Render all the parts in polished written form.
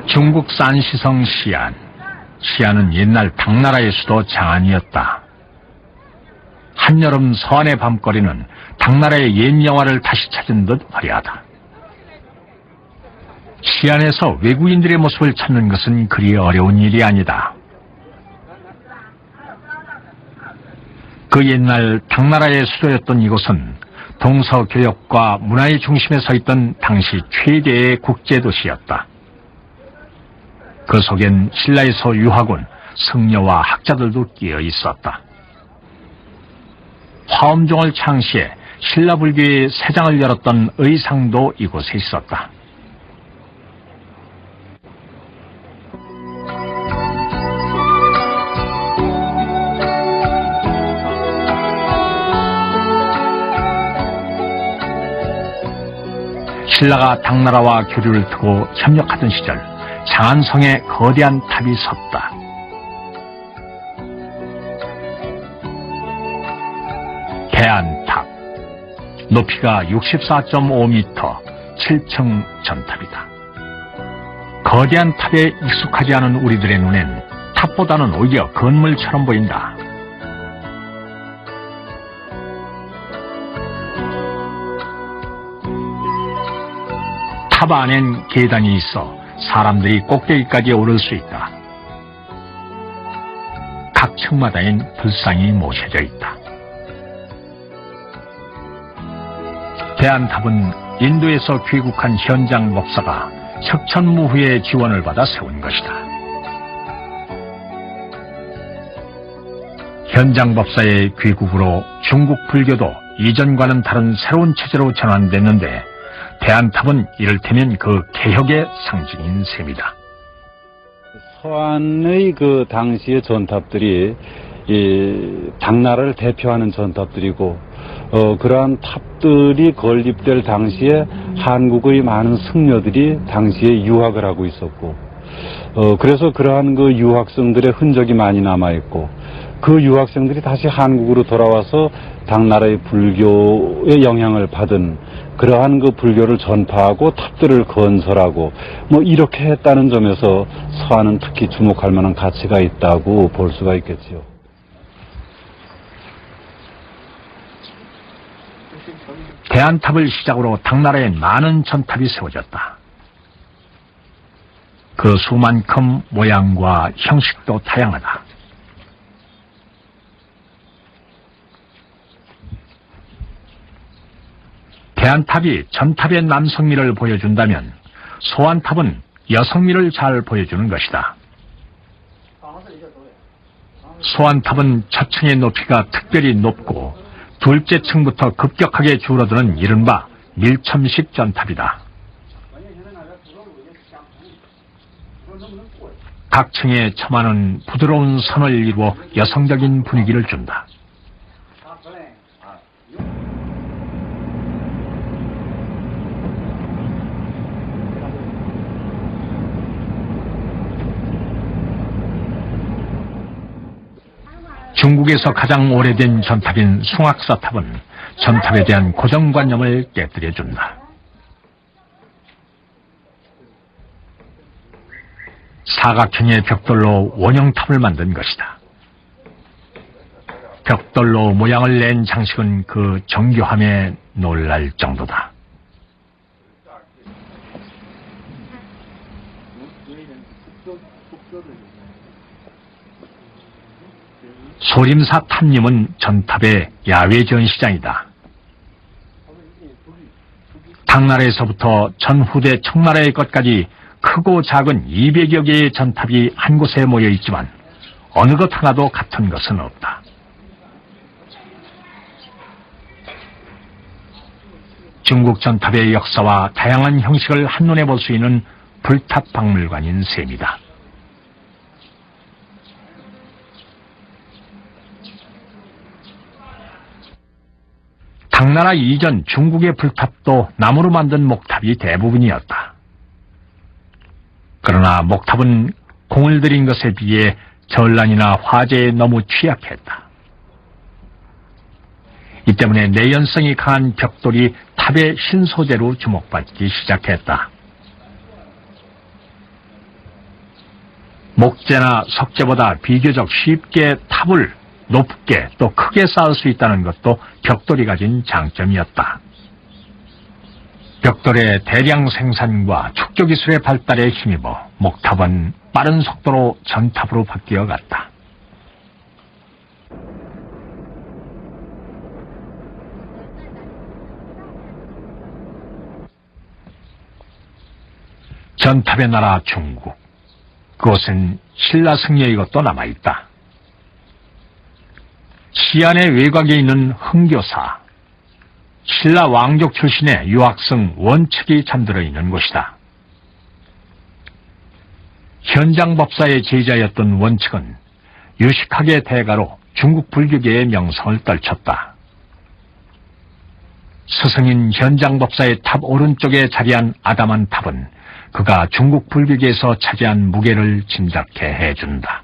중국 산시성 시안. 시안은 옛날 당나라의 수도 장안이었다. 한여름 서안의 밤거리는 당나라의 옛 영화를 다시 찾은 듯 화려하다. 시안에서 외국인들의 모습을 찾는 것은 그리 어려운 일이 아니다. 그 옛날 당나라의 수도였던 이곳은 동서교역과 문화의 중심에 서 있던 당시 최대의 국제도시였다. 그 속엔 신라에서 유학 온 승려와 학자들도 끼어 있었다. 화엄종을 창시해 신라불교의 새장을 열었던 의상도 이곳에 있었다. 신라가 당나라와 교류를 두고 협력하던 시절 장안성에 거대한 탑이 섰다. 대안탑. 높이가 64.5m, 7층 전탑이다. 거대한 탑에 익숙하지 않은 우리들의 눈엔 탑보다는 오히려 건물처럼 보인다. 탑 안엔 계단이 있어 사람들이 꼭대기까지 오를 수 있다. 각 층마다엔 불상이 모셔져 있다. 대안탑은 인도에서 귀국한 현장 법사가 척천무후의 지원을 받아 세운 것이다. 현장 법사의 귀국으로 중국 불교도 이전과는 다른 새로운 체제로 전환됐는데 대안탑은 이를테면 그 개혁의 상징인 셈이다. 서안의 그 당시의 전탑들이 이 당나라를 대표하는 전탑들이고 그러한 탑들이 건립될 당시에 한국의 많은 승려들이 당시에 유학을 하고 있었고 그래서 그러한 그 유학생들의 흔적이 많이 남아있고 그 유학생들이 다시 한국으로 돌아와서 당나라의 불교의 영향을 받은 그러한 그 불교를 전파하고 탑들을 건설하고 뭐 이렇게 했다는 점에서 서안은 특히 주목할 만한 가치가 있다고 볼 수가 있겠지요. 대안탑을 시작으로 당나라에 많은 전탑이 세워졌다. 그 수만큼 모양과 형식도 다양하다. 대안탑이 전탑의 남성미를 보여준다면 소안탑은 여성미를 잘 보여주는 것이다. 소안탑은 첫 층의 높이가 특별히 높고 둘째 층부터 급격하게 줄어드는 이른바 밀첨식 전탑이다. 각 층의 처마는 부드러운 선을 이루어 여성적인 분위기를 준다. 중국에서 가장 오래된 전탑인 숭악사탑은 전탑에 대한 고정관념을 깨뜨려준다. 사각형의 벽돌로 원형탑을 만든 것이다. 벽돌로 모양을 낸 장식은 그 정교함에 놀랄 정도다. 소림사 탑림은 전탑의 야외 전시장이다. 당나라에서부터 전후대 청나라의 것까지 크고 작은 200여 개의 전탑이 한 곳에 모여 있지만 어느 것 하나도 같은 것은 없다. 중국 전탑의 역사와 다양한 형식을 한눈에 볼 수 있는 불탑 박물관인 셈이다. 당나라 이전 중국의 불탑도 나무로 만든 목탑이 대부분이었다. 그러나 목탑은 공을 들인 것에 비해 전란이나 화재에 너무 취약했다. 이 때문에 내연성이 강한 벽돌이 탑의 신소재로 주목받기 시작했다. 목재나 석재보다 비교적 쉽게 탑을 높게 또 크게 쌓을 수 있다는 것도 벽돌이 가진 장점이었다. 벽돌의 대량 생산과 축조 기술의 발달에 힘입어 목탑은 빠른 속도로 전탑으로 바뀌어 갔다. 전탑의 나라 중국. 그곳엔 신라 승려의 것도 남아있다. 시안의 외곽에 있는 흥교사, 신라 왕족 출신의 유학생 원측이 잠들어 있는 곳이다. 현장법사의 제자였던 원측은 유식학의 대가로 중국 불교계의 명성을 떨쳤다. 스승인 현장법사의 탑 오른쪽에 자리한 아담한 탑은 그가 중국 불교계에서 차지한 무게를 짐작해 해준다.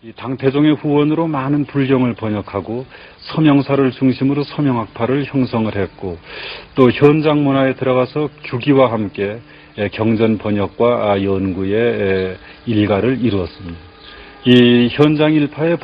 이 당태종의 후원으로 많은 불경을 번역하고 서명사를 중심으로 서명학파를 형성을 했고 또 현장 문화에 들어가서 규기와 함께 경전 번역과 연구의 일가를 이루었습니다. 이 현장 일파의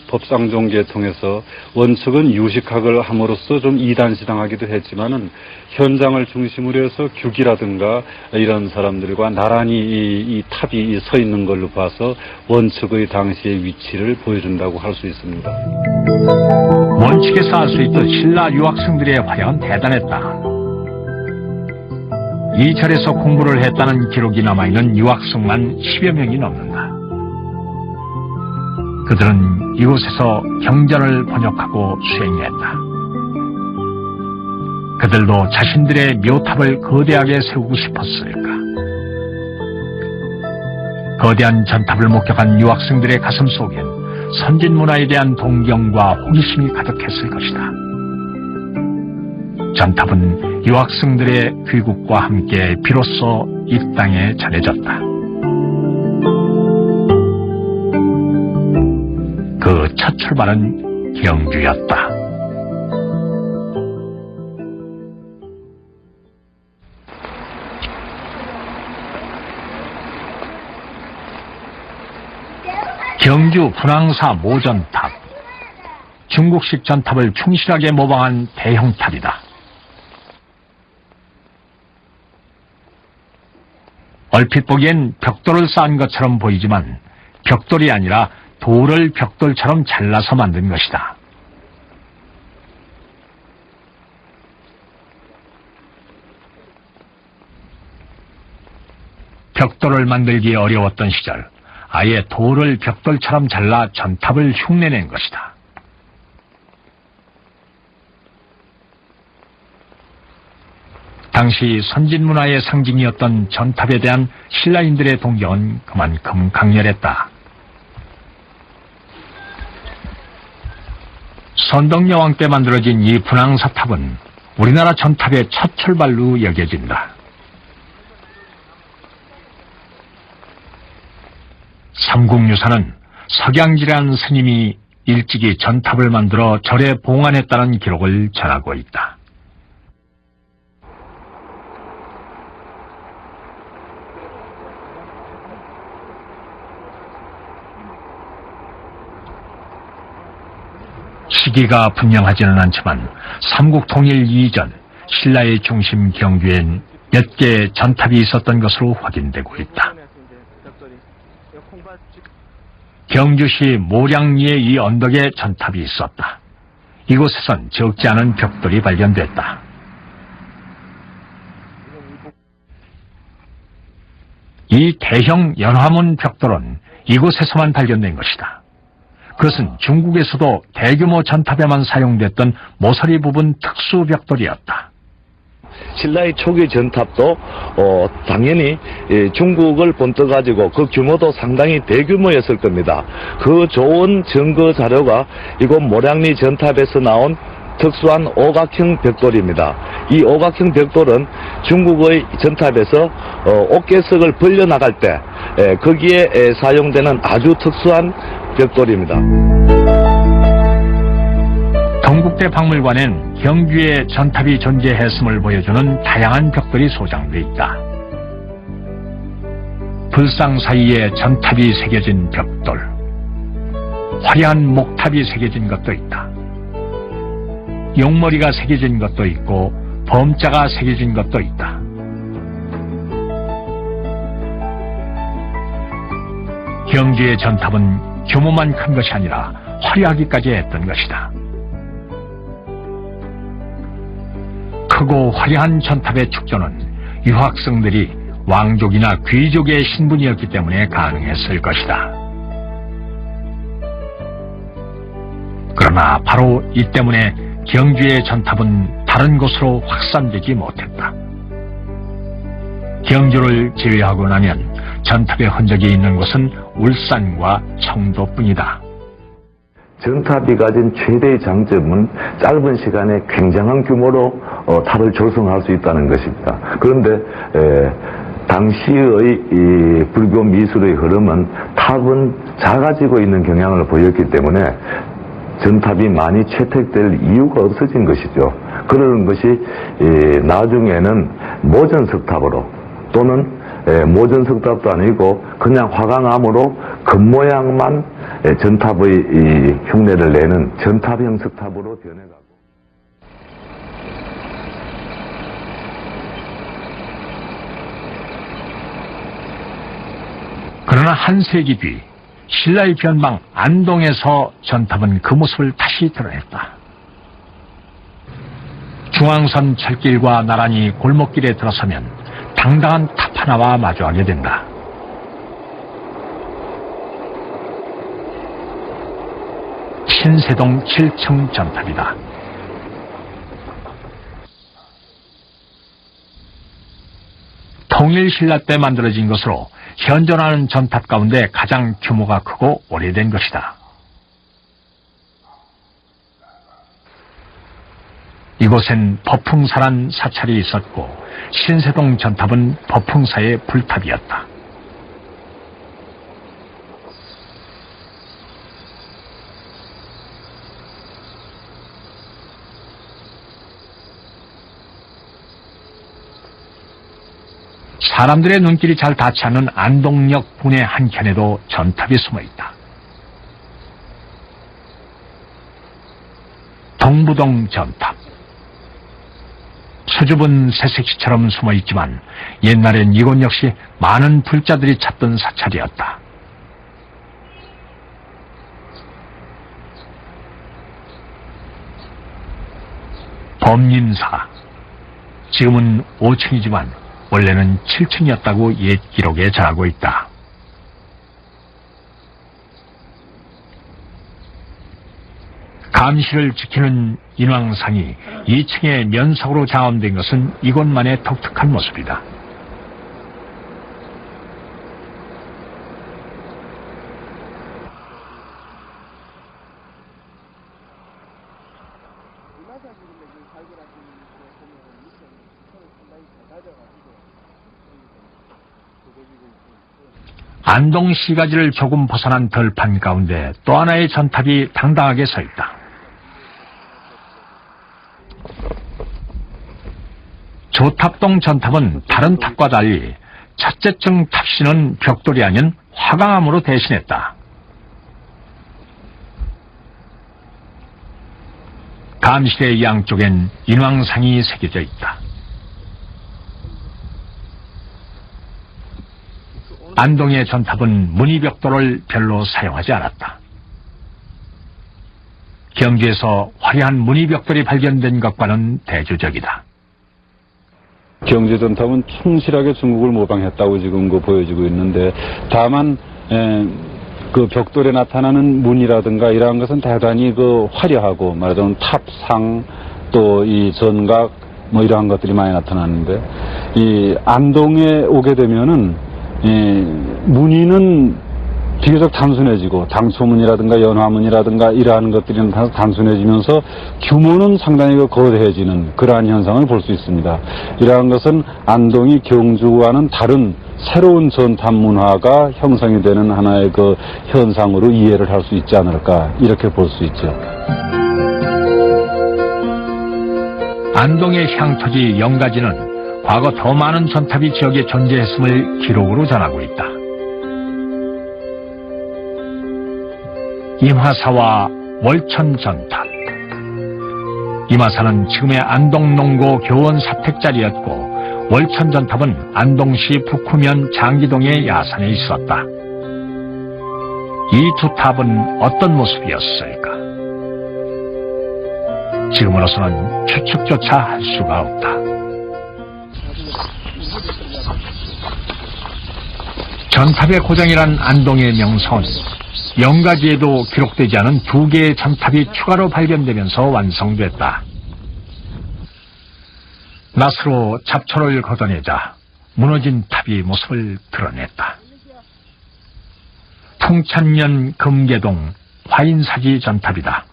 법상종계에 통해서 원측은 유식학을 함으로써 좀 이단시당하기도 했지만은 현장을 중심으로 해서 규기라든가 이런 사람들과 나란히 이 탑이 서 있는 걸로 봐서 원측의 당시의 위치를 보여준다고 할 수 있습니다. 원측에서 알 수 있던 신라 유학생들의 활약은 대단했다. 이 절에서 공부를 했다는 기록이 남아있는 유학생만 10여 명이 넘는다. 그들은 이곳에서 경전을 번역하고 수행했다. 그들도 자신들의 묘탑을 거대하게 세우고 싶었을까? 거대한 전탑을 목격한 유학생들의 가슴 속엔 선진 문화에 대한 동경과 호기심이 가득했을 것이다. 전탑은 유학생들의 귀국과 함께 비로소 이 땅에 전해졌다. 그 첫 출발은 경주였다. 경주 분황사 모전탑. 중국식 전탑을 충실하게 모방한 대형탑이다. 얼핏 보기엔 벽돌을 쌓은 것처럼 보이지만 벽돌이 아니라 돌을 벽돌처럼 잘라서 만든 것이다. 벽돌을 만들기 어려웠던 시절, 아예 돌을 벽돌처럼 잘라 전탑을 흉내낸 것이다. 당시 선진문화의 상징이었던 전탑에 대한 신라인들의 동경은 그만큼 강렬했다. 선덕여왕 때 만들어진 이 분황사탑은 우리나라 전탑의 첫 출발로 여겨진다. 삼국유사는 석양지라는 스님이 일찍이 전탑을 만들어 절에 봉안했다는 기록을 전하고 있다. 시기가 분명하지는 않지만 삼국 통일 이전 신라의 중심 경주엔 몇 개의 전탑이 있었던 것으로 확인되고 있다. 경주시 모량리에 이 언덕에 전탑이 있었다. 이곳에선 적지 않은 벽돌이 발견됐다. 이 대형 연화문 벽돌은 이곳에서만 발견된 것이다. 그것은 중국에서도 대규모 전탑에만 사용됐던 모서리 부분 특수 벽돌이었다. 신라의 초기 전탑도 당연히 중국을 본떠가지고 그 규모도 상당히 대규모였을 겁니다. 그 좋은 증거 자료가 이곳 모량리 전탑에서 나온 특수한 오각형 벽돌입니다. 이 오각형 벽돌은 중국의 전탑에서 옥계석을 벌려나갈 때 거기에 사용되는 아주 특수한 벽돌입니다. 동국대 박물관엔 경주에 전탑이 존재했음을 보여주는 다양한 벽돌이 소장돼 있다. 불상 사이에 전탑이 새겨진 벽돌, 화려한 목탑이 새겨진 것도 있다. 용머리가 새겨진 것도 있고 범자가 새겨진 것도 있다. 경주의 전탑은 규모만 큰 것이 아니라 화려하기까지 했던 것이다. 크고 화려한 전탑의 축조는 유학생들이 왕족이나 귀족의 신분이었기 때문에 가능했을 것이다. 그러나 바로 이 때문에 경주의 전탑은 다른 곳으로 확산되지 못했다. 경주를 제외하고 나면 전탑의 흔적이 있는 곳은 울산과 청도뿐이다. 전탑이 가진 최대의 장점은 짧은 시간에 굉장한 규모로 탑을 조성할 수 있다는 것입니다. 그런데 당시의 이 불교 미술의 흐름은 탑은 작아지고 있는 경향을 보였기 때문에 전탑이 많이 채택될 이유가 없어진 것이죠. 그런 것이 나중에는 모전석탑으로 또는 모전석탑도 아니고 그냥 화강암으로 겉모양만 전탑의 이 흉내를 내는 전탑형 석탑으로 변해가고. 그러나 한 세기 뒤 신라의 변방 안동에서 전탑은 그 모습을 다시 드러냈다. 중앙선 철길과 나란히 골목길에 들어서면 당당한 탑 하나와 마주하게 된다. 신세동 7층 전탑이다. 통일신라 때 만들어진 것으로 현존하는 전탑 가운데 가장 규모가 크고 오래된 것이다. 이곳엔 법흥사란 사찰이 있었고 신세동 전탑은 법흥사의 불탑이었다. 사람들의 눈길이 잘 닿지 않는 안동역 분의 한켠에도 전탑이 숨어있다. 동부동 전탑. 수줍은 새색시처럼 숨어있지만 옛날엔 이곳 역시 많은 불자들이 찾던 사찰이었다. 범림사. 지금은 5층이지만 원래는 7층이었다고 옛 기록에 전하고 있다. 감시를 지키는 인왕상이 2층에 면석으로 장엄된 것은 이곳만의 독특한 모습이다. 안동 시가지를 조금 벗어난 들판 가운데 또 하나의 전탑이 당당하게 서 있다. 조탑동 전탑은 다른 탑과 달리 첫째층 탑신은 벽돌이 아닌 화강암으로 대신했다. 감실의 양쪽엔 인왕상이 새겨져 있다. 안동의 전탑은 무늬벽돌을 별로 사용하지 않았다. 경주에서 화려한 무늬벽돌이 발견된 것과는 대조적이다. 경주 전탑은 충실하게 중국을 모방했다고 지금 보여지고 있는데, 다만 그 벽돌에 나타나는 무늬라든가 이러한 것은 대단히 화려하고, 말하자면 탑상 또 이 전각 뭐 이러한 것들이 많이 나타나는데, 이 안동에 오게 되면은 무늬는 비교적 단순해지고 당초문이라든가 연화문이라든가 이러한 것들이 단순해지면서 규모는 상당히 거대해지는 그러한 현상을 볼 수 있습니다. 이러한 것은 안동이 경주와는 다른 새로운 전탑 문화가 형성이 되는 하나의 현상으로 이해를 할 수 있지 않을까, 이렇게 볼 수 있죠. 안동의 향토지 영가지는 과거 더 많은 전탑이 지역에 존재했음을 기록으로 전하고 있다. 임하사와 월천 전탑. 임하사는 지금의 안동농고 교원 사택자리였고 월천 전탑은 안동시 북후면 장기동의 야산에 있었다. 이 두 탑은 어떤 모습이었을까? 지금으로서는 추측조차 할 수가 없다. 전탑의 고장이란 안동의 명성은 영가지에도 기록되지 않은 2개의 전탑이 추가로 발견되면서 완성됐다. 낫으로 잡초를 걷어내자 무너진 탑이 모습을 드러냈다. 풍천면 금계동 화인사지 전탑이다.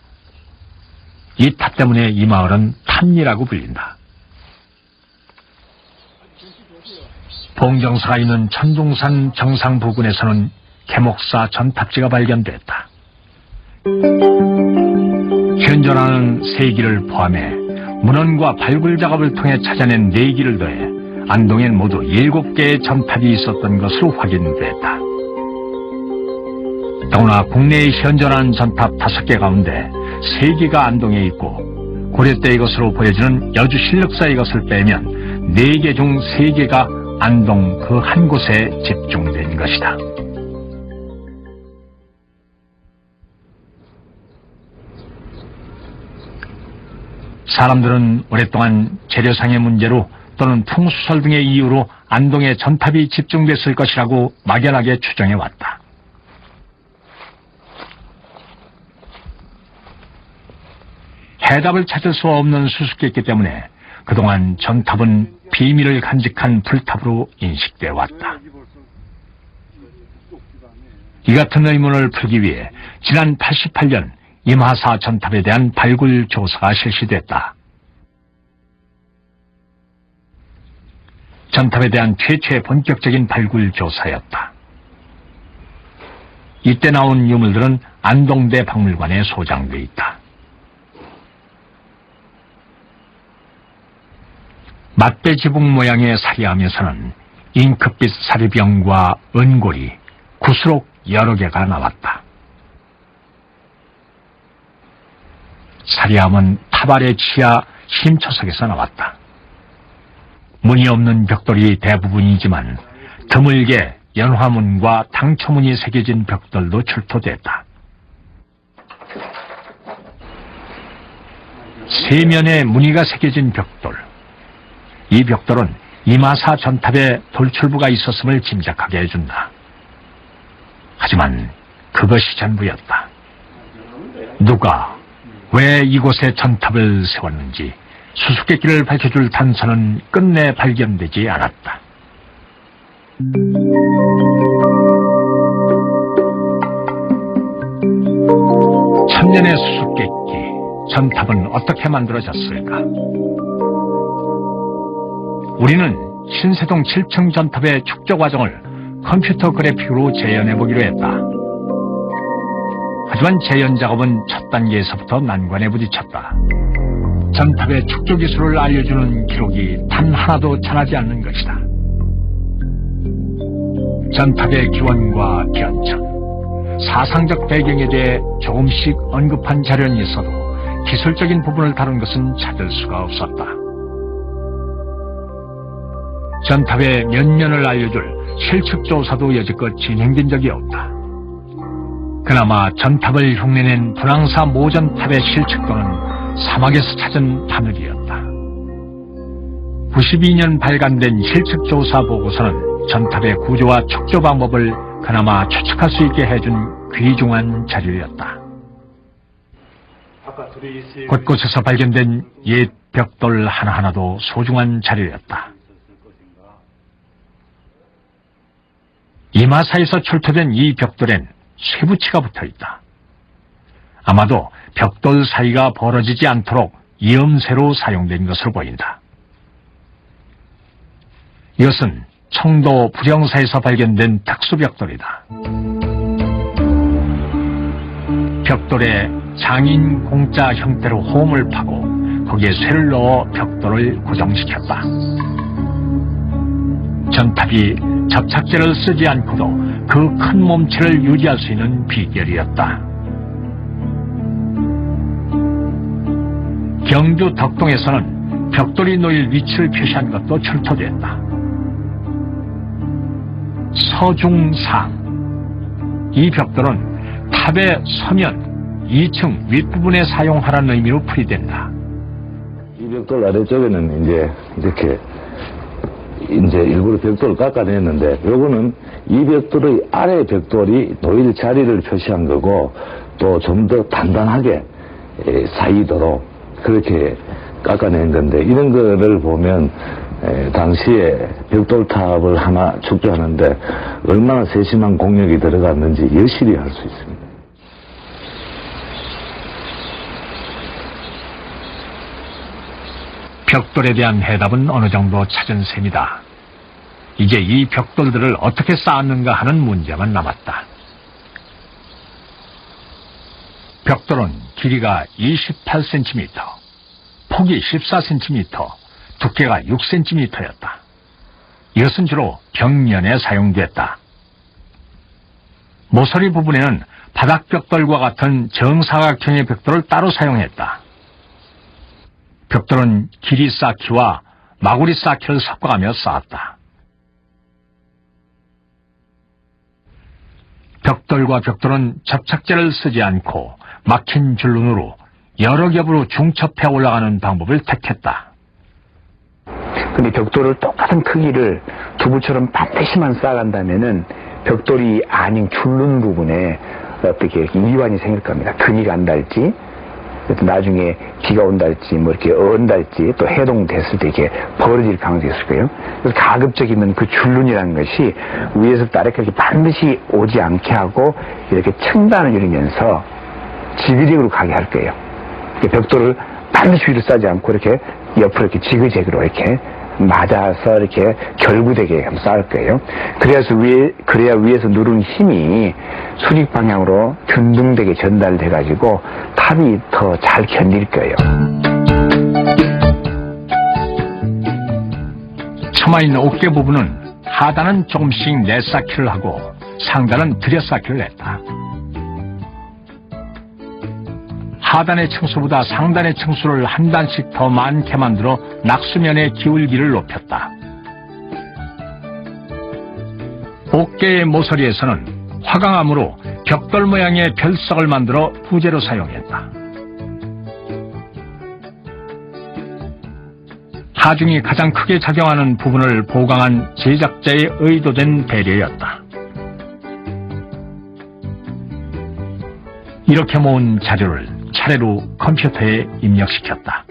이 탑 때문에 이 마을은 탐리라고 불린다. 봉정사가 있는 천둥산 정상 부근에서는 개목사 전탑지가 발견됐다. 현존하는 3기를 포함해 문헌과 발굴 작업을 통해 찾아낸 4기를 더해 안동엔 모두 7개의 전탑이 있었던 것으로 확인됐다. 더구나 국내에 현존하는 전탑 5개 가운데 3개가 안동에 있고 고려 때의 것으로 보여지는 여주실력사의 것을 빼면 4개 중 3개가 안동 그 한 곳에 집중된 것이다. 사람들은 오랫동안 재료상의 문제로 또는 풍수설 등의 이유로 안동에 전탑이 집중됐을 것이라고 막연하게 추정해왔다. 해답을 찾을 수 없는 수수께끼 때문에 그동안 전탑은 비밀을 간직한 불탑으로 인식되어 왔다. 이 같은 의문을 풀기 위해 지난 88년 임하사 전탑에 대한 발굴 조사가 실시됐다. 전탑에 대한 최초의 본격적인 발굴 조사였다. 이때 나온 유물들은 안동대 박물관에 소장돼 있다. 맛배 지붕 모양의 사리함에서는 잉크빛 사리병과 은고리, 구스록 여러 개가 나왔다. 사리함은 탑 아래 지하 심초석에서 나왔다. 문이 없는 벽돌이 대부분이지만 드물게 연화문과 당초문이 새겨진 벽돌도 출토됐다. 세면에 무늬가 새겨진 벽돌. 이 벽돌은 임하사 전탑에 돌출부가 있었음을 짐작하게 해준다. 하지만 그것이 전부였다. 누가 왜 이곳에 전탑을 세웠는지 수수께끼를 밝혀줄 단서는 끝내 발견되지 않았다. 천년의 수수께끼, 전탑은 어떻게 만들어졌을까? 우리는 신세동 7층 전탑의 축조 과정을 컴퓨터 그래픽으로 재현해보기로 했다. 하지만 재현 작업은 첫 단계에서부터 난관에 부딪혔다. 전탑의 축조 기술을 알려주는 기록이 단 하나도 전하지 않는 것이다. 전탑의 기원과 견천, 사상적 배경에 대해 조금씩 언급한 자료는 있어도 기술적인 부분을 다룬 것은 찾을 수가 없었다. 전탑의 면면을 알려줄 실측 조사도 여지껏 진행된 적이 없다. 그나마 전탑을 흉내낸 분황사 모전탑의 실측도는 사막에서 찾은 바늘이었다. 92년 발간된 실측 조사 보고서는 전탑의 구조와 축조 방법을 그나마 추측할 수 있게 해준 귀중한 자료였다. 곳곳에서 발견된 옛 벽돌 하나하나도 소중한 자료였다. 임하사에서 출토된 이 벽돌엔 쇠붙이가 붙어있다. 아마도 벽돌 사이가 벌어지지 않도록 이음새로 사용된 것으로 보인다. 이것은 청도 부령사에서 발견된 특수벽돌이다. 벽돌에 장인 공자 형태로 홈을 파고 거기에 쇠를 넣어 벽돌을 고정시켰다. 전탑이 접착제를 쓰지 않고도 그 큰 몸체를 유지할 수 있는 비결이었다. 경주 덕동에서는 벽돌이 놓일 위치를 표시한 것도 출토됐다. 서중상. 이 벽돌은 탑의 서면 2층 윗부분에 사용하라는 의미로 풀이된다. 이 벽돌 아래쪽에는 이제 이렇게 일부러 벽돌을 깎아냈는데, 요거는 이 벽돌의 아래 벽돌이 놓일 자리를 표시한 거고, 또 좀 더 단단하게 쌓이도록 그렇게 깎아낸 건데, 이런 거를 보면 당시에 벽돌탑을 하나 축조하는데 얼마나 세심한 공력이 들어갔는지 여실히 알 수 있습니다. 벽돌에 대한 해답은 어느 정도 찾은 셈이다. 이제 이 벽돌들을 어떻게 쌓았는가 하는 문제만 남았다. 벽돌은 길이가 28cm, 폭이 14cm, 두께가 6cm였다. 이것은 주로 벽면에 사용됐다. 모서리 부분에는 바닥 벽돌과 같은 정사각형의 벽돌을 따로 사용했다. 벽돌은 길이 쌓기와 마구리 쌓기를 섞어가며 쌓았다. 벽돌과 벽돌은 접착제를 쓰지 않고 막힌 줄눈으로 여러 겹으로 중첩해 올라가는 방법을 택했다. 근데 벽돌을 똑같은 크기를 두부처럼 반드시만 쌓아간다면은 벽돌이 아닌 줄눈 부분에 어떻게 이완이 생길 겁니다. 금이가 안 닿을지, 나중에 비가 온달지, 뭐 이렇게 언달지, 또 해동됐을 때 이렇게 벌어질 가능성이 있을 거예요. 그래서 가급적이면 그 줄눈이라는 것이 위에서부터 아래까지 반드시 오지 않게 하고 이렇게 층단을 이루면서 지그재그로 가게 할 거예요. 벽돌을 반드시 위로 쌓지 않고 이렇게 옆으로 이렇게 지그재그로 이렇게 맞아서 이렇게 결구되게 한번 쌓을 거예요. 그래야 위에서 누르는 힘이 수직 방향으로 균등되게 전달돼 가지고 탑이 더 잘 견딜 거예요. 처마 있는 어깨 부분은 하단은 조금씩 내쌓기를 하고 상단은 들여쌓기를 했다. 하단의 층수보다 상단의 층수를 한 단씩 더 많게 만들어 낙수면의 기울기를 높였다. 어깨의 모서리에서는 화강암으로 벽돌 모양의 별석을 만들어 부재로 사용했다. 하중이 가장 크게 작용하는 부분을 보강한 제작자의 의도된 배려였다. 이렇게 모은 자료를 차례로 컴퓨터에 입력시켰다.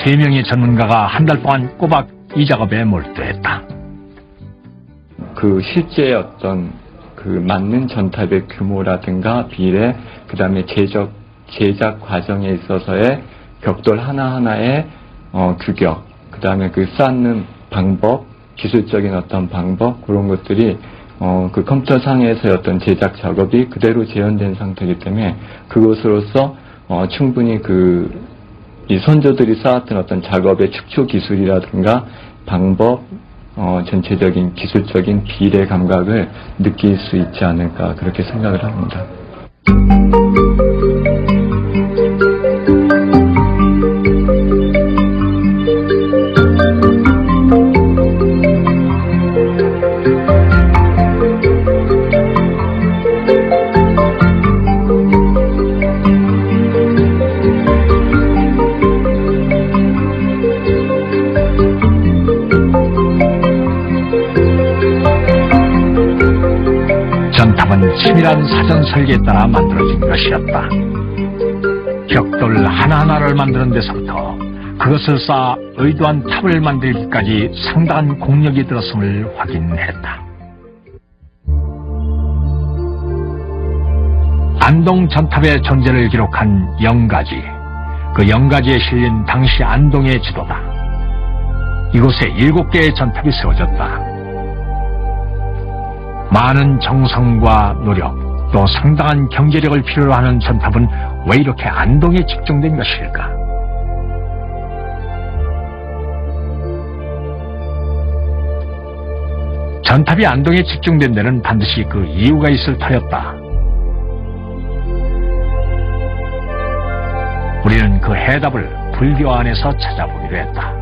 3명의 전문가가 한 달 동안 꼬박 이 작업에 몰두했다. 그 실제 어떤 그 맞는 전탑의 규모라든가 비례, 그 다음에 제작 과정에 있어서의 벽돌 하나하나의 규격, 그 다음에 그 쌓는 방법, 기술적인 어떤 방법, 그런 것들이 그 컴퓨터상에서의 어떤 제작 작업이 그대로 재현된 상태이기 때문에 그것으로서 충분히 이 선조들이 쌓았던 어떤 작업의 축소 기술이라든가 방법, 전체적인 기술적인 비례 감각을 느낄 수 있지 않을까 그렇게 생각을 합니다. 전탑은 치밀한 사전 설계에 따라 만들어진 것이었다. 벽돌 하나하나를 만드는 데서부터 그것을 쌓아 의도한 탑을 만들기까지 상당한 공력이 들었음을 확인했다. 안동 전탑의 존재를 기록한 영가지, 그 영가지에 실린 당시 안동의 지도다. 이곳에 7개의 전탑이 세워졌다. 많은 정성과 노력, 또 상당한 경제력을 필요로 하는 전탑은 왜 이렇게 안동에 집중된 것일까? 전탑이 안동에 집중된 데는 반드시 그 이유가 있을 터였다. 우리는 그 해답을 불교 안에서 찾아보기로 했다.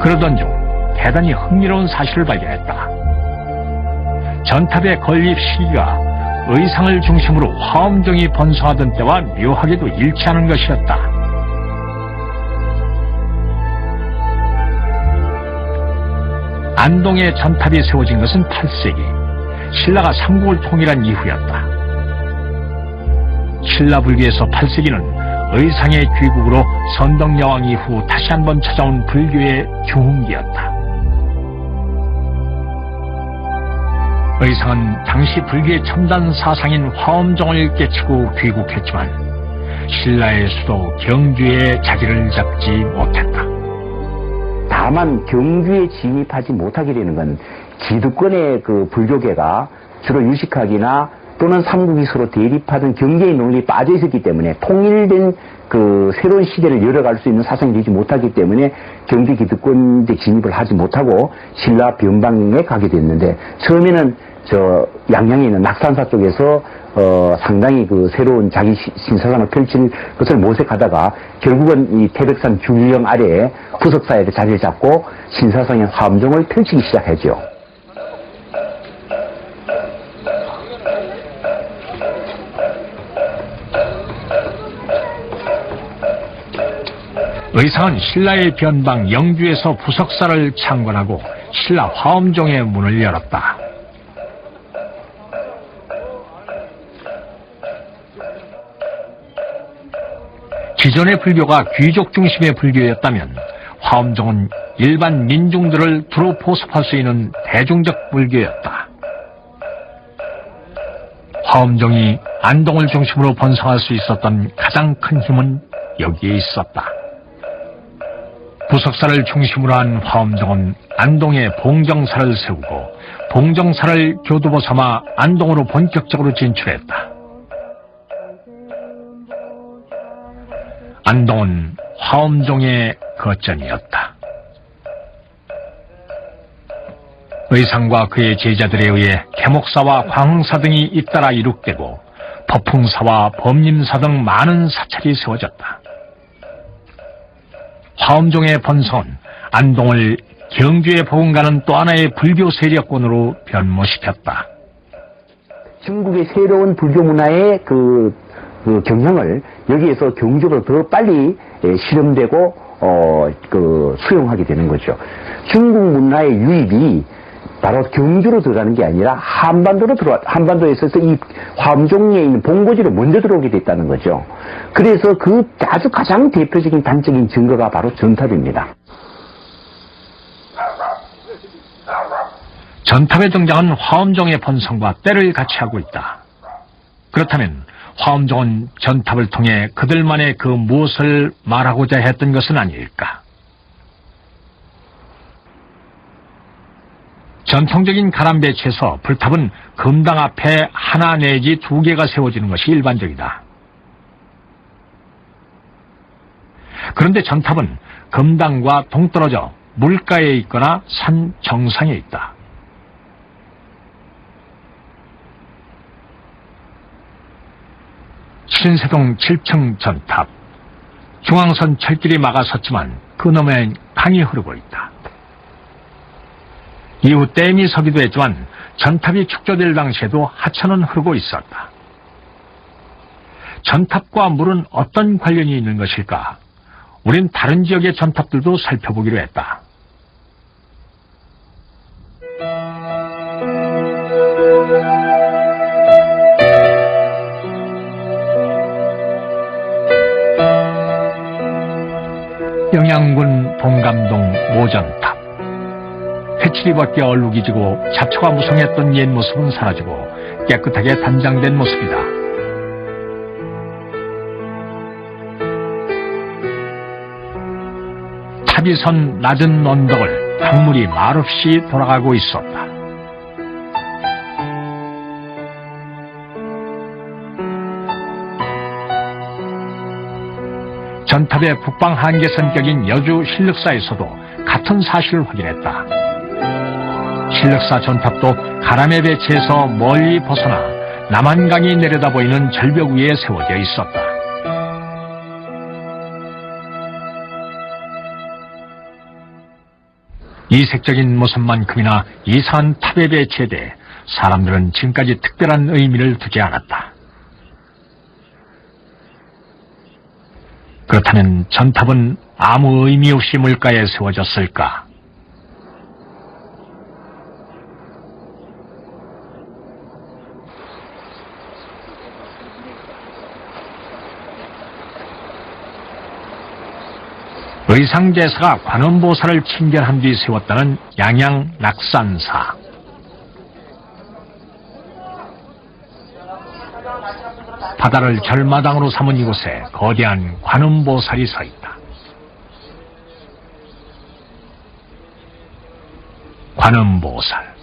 그러던 중 대단히 흥미로운 사실을 발견했다. 전탑의 건립 시기가 의상을 중심으로 화엄종이 번성하던 때와 묘하게도 일치하는 것이었다. 안동에 전탑이 세워진 것은 8세기, 신라가 삼국을 통일한 이후였다. 신라 불교에서 8세기는 의상의 귀국으로 선덕여왕 이후 다시 한번 찾아온 불교의 중흥기였다. 의상은 당시 불교의 첨단 사상인 화엄종을 깨치고 귀국했지만 신라의 수도 경주에 자리를 잡지 못했다. 다만 경주에 진입하지 못하게 되는 건 기득권의 그 불교계가 주로 유식학이나 또는 삼국이 서로 대립하던 경제의 논리에 빠져 있었기 때문에 통일된 그 새로운 시대를 열어갈 수 있는 사상이 되지 못하기 때문에 경주 기득권에 진입을 하지 못하고 신라 변방에 가게 됐는데, 처음에는 저 양양에 있는 낙산사 쪽에서 상당히 그 새로운 자기 신사상을 펼칠 것을 모색하다가 결국은 이 태백산 규령 아래에 부석사에 자리를 잡고 신사상의 화엄종을 펼치기 시작했죠. 의상은 신라의 변방 영주에서 부석사를 창건하고 신라 화엄종의 문을 열었다. 기존의 불교가 귀족 중심의 불교였다면 화엄종은 일반 민중들을 두루 포섭할 수 있는 대중적 불교였다. 화엄종이 안동을 중심으로 번성할 수 있었던 가장 큰 힘은 여기에 있었다. 부석사를 중심으로 한 화엄종은 안동에 봉정사를 세우고 봉정사를 교두보 삼아 안동으로 본격적으로 진출했다. 안동은 화엄종의 거점이었다. 의상과 그의 제자들에 의해 계목사와 광흥사 등이 잇따라 이룩되고 법흥사와 법림사 등 많은 사찰이 세워졌다. 화엄종의 번성은 안동을 경주에 버금가는 또 하나의 불교 세력권으로 변모시켰다. 중국의 새로운 불교 문화의 그 경향을 여기에서 경주로 더 빨리 실험되고 수용하게 되는 거죠. 중국 문화의 유입이 바로 경주로 들어가는 게 아니라 한반도에서 이 화엄종에 있는 본고지로 먼저 들어오게 됐다는 거죠. 그래서 그 아주 가장 대표적인 단적인 증거가 바로 전탑입니다. 전탑의 등장은 화엄종의 번성과 때를 같이 하고 있다. 그렇다면 화엄종은 전탑을 통해 그들만의 그 무엇을 말하고자 했던 것은 아닐까? 전통적인 가람배치에서 불탑은 금당 앞에 하나 내지 두 개가 세워지는 것이 일반적이다. 그런데 전탑은 금당과 동떨어져 물가에 있거나 산 정상에 있다. 신세동 7층 전탑, 중앙선 철길이 막아섰지만 그 너머엔 강이 흐르고 있다. 이후 댐이 서기도 했지만 전탑이 축조될 당시에도 하천은 흐르고 있었다. 전탑과 물은 어떤 관련이 있는 것일까? 우린 다른 지역의 전탑들도 살펴보기로 했다. 영양군 봉감동 모전탑. 회칠이 벗겨 얼룩이 지고 잡초가 무성했던 옛 모습은 사라지고 깨끗하게 단장된 모습이다. 탑이 선 낮은 언덕을 강물이 말없이 돌아가고 있었다. 전탑의 북방 한계선격인 여주 신륵사에서도 같은 사실을 확인했다. 신륵사 전탑도 가람의 배치에서 멀리 벗어나 남한강이 내려다보이는 절벽 위에 세워져 있었다. 이색적인 모습만큼이나 이상한 탑에 배치돼 사람들은 지금까지 특별한 의미를 두지 않았다. 그렇다면 전탑은 아무 의미 없이 물가에 세워졌을까? 의상제사가 관음보살을 친견한 뒤 세웠다는 양양 낙산사. 바다를 결마당으로 삼은 이곳에 거대한 관음보살이 서 있다. 관음보살,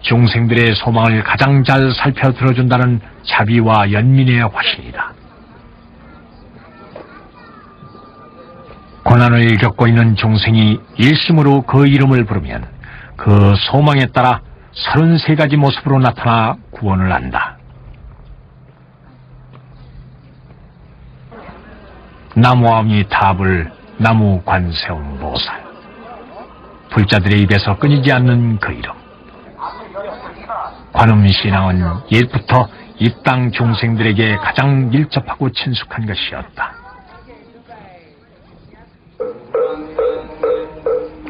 중생들의 소망을 가장 잘 살펴 들어준다는 자비와 연민의 화신이다. 고난을 겪고 있는 중생이 일심으로 그 이름을 부르면 그 소망에 따라 33가지 모습으로 나타나 구원을 한다. 나무아미타불 나무 관세음 보살, 불자들의 입에서 끊이지 않는 그 이름. 관음신앙은 옛부터 이 땅 중생들에게 가장 밀접하고 친숙한 것이었다.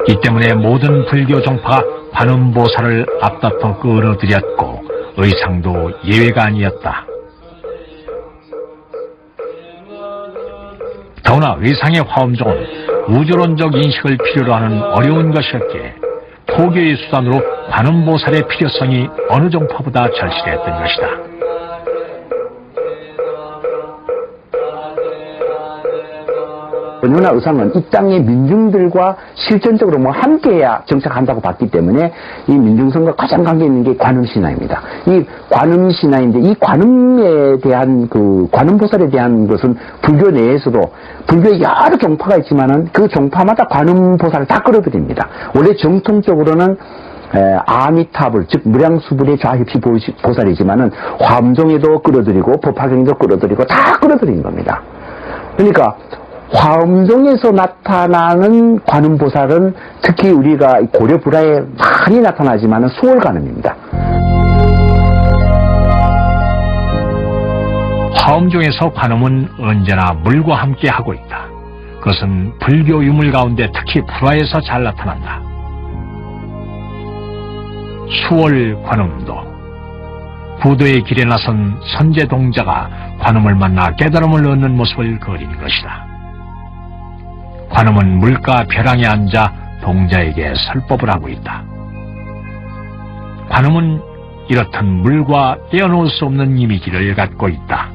이 때문에 모든 불교 종파가 관음보살을 앞다퉈 끌어들였고 의상도 예외가 아니었다. 더구나 의상의 화엄종은 우주론적 인식을 필요로 하는 어려운 것이었기에 포교의 수단으로 관음보살의 필요성이 어느 종파보다 절실했던 것이다. 권유나 의상은 이 땅의 민중들과 실전적으로 함께해야 정착한다고 봤기 때문에 이 민중성과 가장 관계 있는 게 관음신화입니다. 이 관음신화인데 이 관음에 대한 관음보살에 대한 것은 불교 내에서도 불교에 여러 종파가 있지만은 그 종파마다 관음보살을 다 끌어들입니다. 원래 정통적으로는 아미타불, 즉 무량수불의 좌입시 보살이지만은 화엄종에도 끌어들이고 법화경에도 끌어들이고 다 끌어들인 겁니다. 그러니까 화엄종에서 나타나는 관음보살은 특히 우리가 고려불화에 많이 나타나지만은 수월관음입니다. 화엄종에서 관음은 언제나 물과 함께 하고 있다. 그것은 불교 유물 가운데 특히 불화에서 잘 나타난다. 수월 관음도 부도의 길에 나선 선제동자가 관음을 만나 깨달음을 얻는 모습을 그린 것이다. 관음은 물가 벼랑에 앉아 동자에게 설법을 하고 있다. 관음은 이렇듯 물과 떼어놓을 수 없는 이미지를 갖고 있다.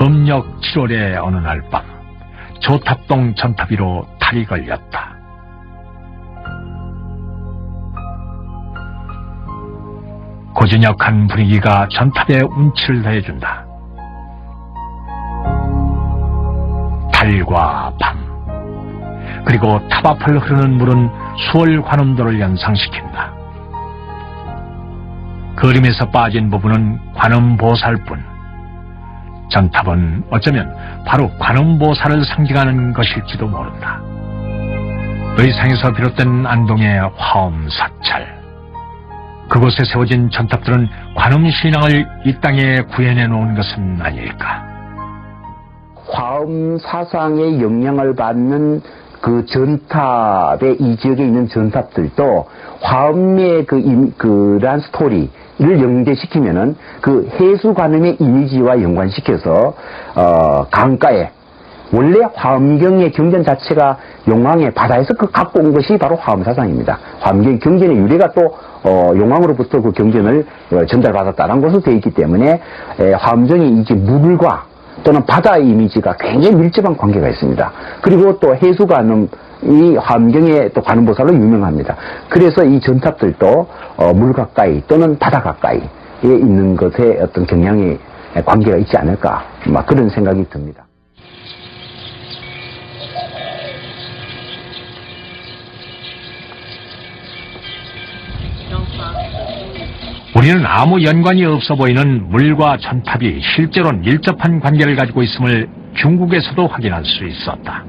음력 7월의 어느 날 밤, 조탑동 전탑 위로 탈이 걸렸다. 고즈넉한 분위기가 전탑에 운치를 더해준다. 달과 밤, 그리고 탑 앞을 흐르는 물은 수월 관음도를 연상시킨다. 그림에서 빠진 부분은 관음보살뿐. 전탑은 어쩌면 바로 관음보살을 상징하는 것일지도 모른다. 의상에서 비롯된 안동의 화엄사찰, 그곳에 세워진 전탑들은 관음신앙을 이 땅에 구현해 놓은 것은 아닐까. 화엄 사상의 영향을 받는 그 전탑의 이 지역에 있는 전탑들도 화엄의 그런 스토리를 연계시키면은 그 해수 관음의 이미지와 연관시켜서 강가에 원래 화엄경의 경전 자체가 용왕의 바다에서 갖고 온 것이 바로 화엄 사상입니다. 화엄경 경전의 유래가 또 용왕으로부터 그 경전을 전달받았다는 것으로 되어 있기 때문에 화엄경이 이제 물과 또는 바다의 이미지가 굉장히 밀접한 관계가 있습니다. 그리고 또 해수관음이 화엄경의 또 관음보살로 유명합니다. 그래서 이 전탑들도 물 가까이 또는 바다 가까이에 있는 것에 어떤 경향의 관계가 있지 않을까, 그런 생각이 듭니다. 우리는 아무 연관이 없어 보이는 물과 전탑이 실제로는 밀접한 관계를 가지고 있음을 중국에서도 확인할 수 있었다.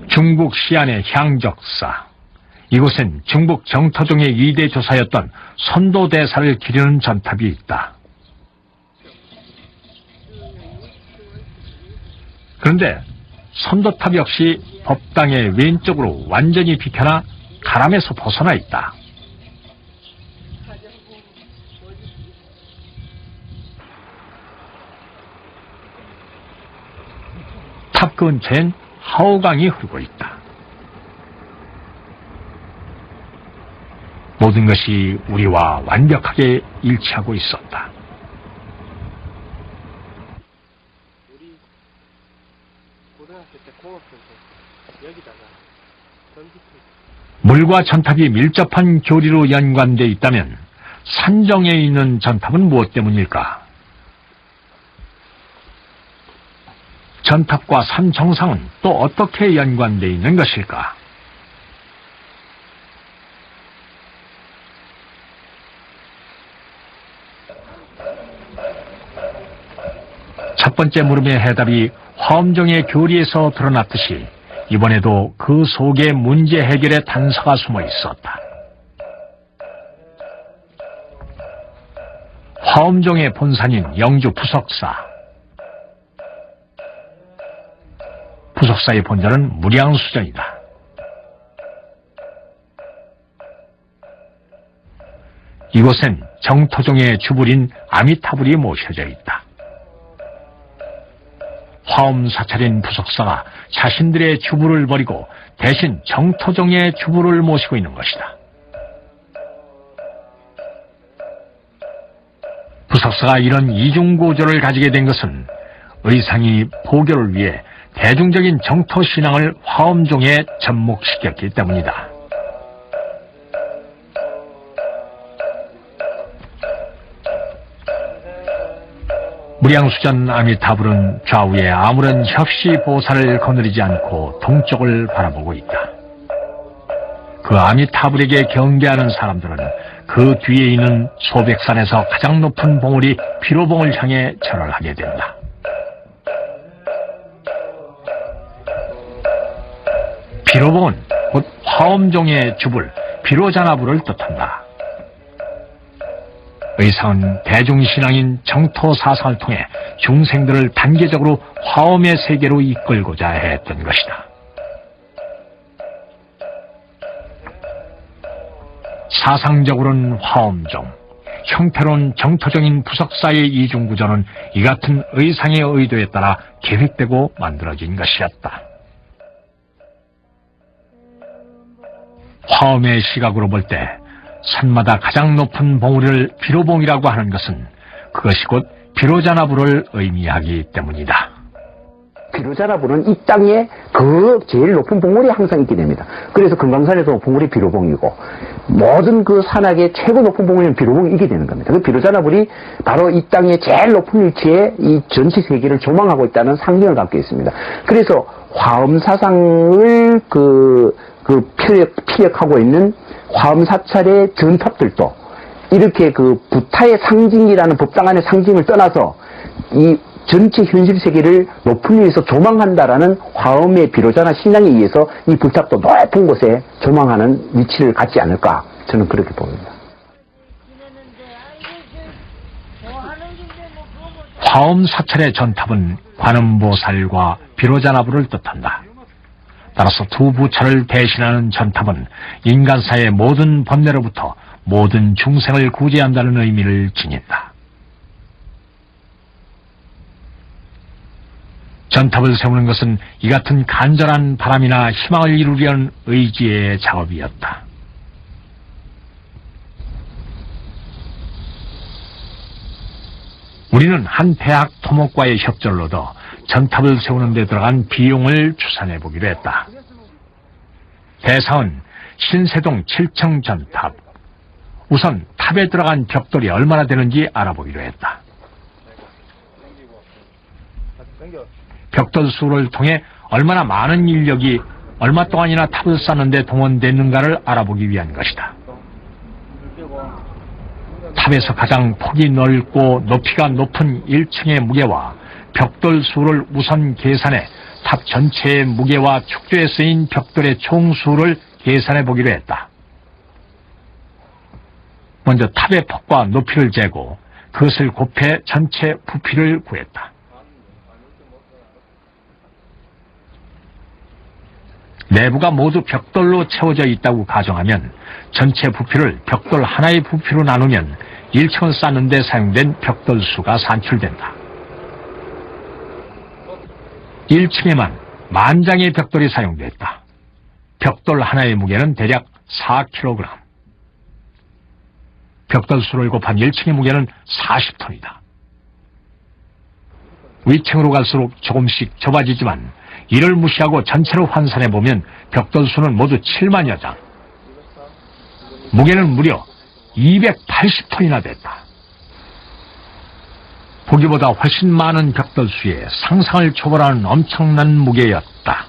중국 시안의 향적사. 이곳엔 중국 정토종의 2대 조사였던 선도대사를 기리는 전탑이 있다. 그런데 선도탑 역시 법당의 왼쪽으로 완전히 비켜나 가람에서 벗어나 있다. 탑 근처엔 하오강이 흐르고 있다. 모든 것이 우리와 완벽하게 일치하고 있었다. 물과 전탑이 밀접한 교리로 연관되어 있다면 산정에 있는 전탑은 무엇 때문일까? 전탑과 산 정상은 또 어떻게 연관되어 있는 것일까? 첫 번째 물음의 해답이 화엄종의 교리에서 드러났듯이 이번에도 그 속에 문제 해결의 단서가 숨어 있었다. 화엄종의 본산인 영주 부석사. 부석사의 본전은 무량수전이다. 이곳엔 정토종의 주불인 아미타불이 모셔져 있다. 화엄사찰인 부석사가 자신들의 주부를 버리고 대신 정토종의 주부를 모시고 있는 것이다. 부석사가 이런 이중구조를 가지게 된 것은 의상이 포교를 위해 대중적인 정토신앙을 화엄종에 접목시켰기 때문이다. 무량수전 아미타불은 좌우에 아무런 협시보살을 거느리지 않고 동쪽을 바라보고 있다. 그 아미타불에게 경배하는 사람들은 그 뒤에 있는 소백산에서 가장 높은 봉우리 비로봉을 향해 절을 하게 된다. 비로봉은 곧 화엄종의 주불 비로자나불을 뜻한다. 의상은 대중신앙인 정토사상을 통해 중생들을 단계적으로 화엄의 세계로 이끌고자 했던 것이다. 사상적으로는 화엄종, 형태로는 정토적인 부석사의 이중구조는 이 같은 의상의 의도에 따라 계획되고 만들어진 것이었다. 화엄의 시각으로 볼 때 산마다 가장 높은 봉우리를 비로봉이라고 하는 것은 그것이 곧 비로자나불을 의미하기 때문이다. 비로자나불은 이 땅에 그 제일 높은 봉우리 항상 있게 됩니다. 그래서 금강산에서 봉우리 비로봉이고 모든 그 산악의 최고 높은 봉우리는 비로봉이 있게 되는 겁니다. 그 비로자나불이 바로 이 땅의 제일 높은 위치에 이 전체 세계를 조망하고 있다는 상징을 갖고 있습니다. 그래서 화엄사상을 피력하고 있는 화엄사찰의 전탑들도 이렇게 그 부타의 상징이라는 법당 안의 상징을 떠나서 이 전체 현실 세계를 높은 위에서 조망한다라는 화엄의 비로자나 신앙에 의해서 이 불탑도 높은 곳에 조망하는 위치를 갖지 않을까 저는 그렇게 봅니다. 화엄사찰의 전탑은 관음보살과 비로자나불을 뜻한다. 따라서 두 부처를 대신하는 전탑은 인간사의 모든 번뇌로부터 모든 중생을 구제한다는 의미를 지닌다. 전탑을 세우는 것은 이 같은 간절한 바람이나 희망을 이루려는 의지의 작업이었다. 우리는 한 대학 토목과의 협조를 얻어 전탑을 세우는 데 들어간 비용을 추산해 보기로 했다. 대사은 신세동 7층 전탑. 우선 탑에 들어간 벽돌이 얼마나 되는지 알아보기로 했다. 벽돌 수를 통해 얼마나 많은 인력이 얼마 동안이나 탑을 쌓는데 동원됐는가를 알아보기 위한 것이다. 탑에서 가장 폭이 넓고 높이가 높은 1층의 무게와 벽돌 수를 우선 계산해 탑 전체의 무게와 축조에 쓰인 벽돌의 총수를 계산해 보기로 했다. 먼저 탑의 폭과 높이를 재고 그것을 곱해 전체 부피를 구했다. 내부가 모두 벽돌로 채워져 있다고 가정하면 전체 부피를 벽돌 하나의 부피로 나누면 1층을 쌓는 데 사용된 벽돌 수가 산출된다. 1층에만 10,000장의 벽돌이 사용됐다. 벽돌 하나의 무게는 대략 4kg. 벽돌 수를 곱한 1층의 무게는 40톤이다. 위층으로 갈수록 조금씩 좁아지지만 이를 무시하고 전체로 환산해보면 벽돌 수는 모두 70,000여 장. 무게는 무려 280톤이나 됐다. 보기보다 훨씬 많은 벽돌 수에 상상을 초월하는 엄청난 무게였다.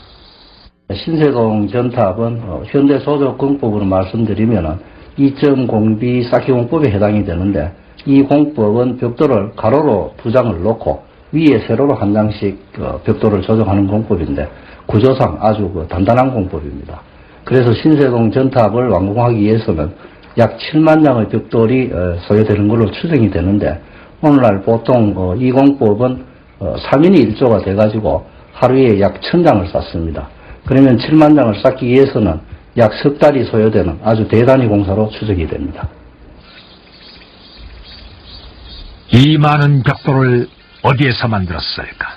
신세동 전탑은 현대소적공법으로 말씀드리면 2.0B 쌓기공법에 해당이 되는데, 이 공법은 벽돌을 가로로 2장을 놓고 위에 세로로 1장씩 벽돌을 조정하는 공법인데, 구조상 아주 단단한 공법입니다. 그래서 신세동 전탑을 완공하기 위해서는 약 70,000장의 벽돌이 소요되는 걸로 추정이 되는데, 오늘날 보통 이 공법은 3인이 1조가 돼가지고 하루에 약 1,000장을 쌓습니다. 그러면 70,000장을 쌓기 위해서는 약 석 달이 소요되는 아주 대단히 공사로 추정이 됩니다. 이 많은 벽돌을 어디에서 만들었을까?